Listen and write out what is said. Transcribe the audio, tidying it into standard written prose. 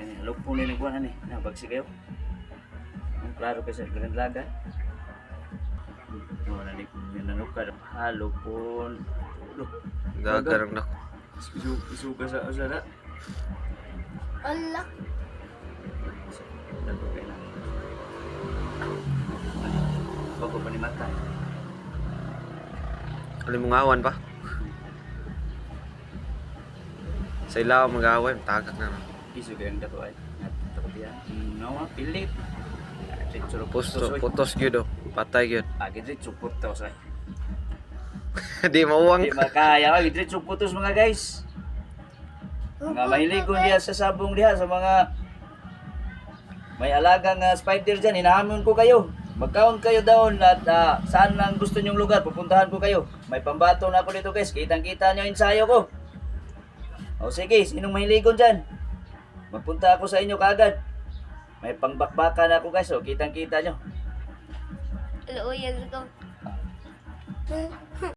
Kani lupon ni nagkuhan ani. Nabagsi kayo. Ang klaro kasi sa Granlaga. Wala ni nanukar halupon. Gagarang na. Isuga sa usara. Ala. Dato kay na. Bago pa ni mata. Alimungawan pa. Sa ilaw mag-away, tagak na. Isu kay ang dato ay. Dato diyan. No, pilit. Putos gyud oh. Patay gyud. Agad rin putos ay. Di mauwang. Di makaya agad rin putos mga guys. Mga mahiligon diya sa sabong diha sa mga may alagang spider dyan, hinahamon ko kayo. Magkaon kayo doon at saan ang gusto nyong lugar, pupuntahan ko kayo. May pambato na ako dito guys, kitang-kita nyo ensayo ko. O sige, sinong mahiligon dyan? Magpunta ako sa inyo kaagad. May pangbakbaka na ako guys, o kitang-kita nyo. Hello, yan ko.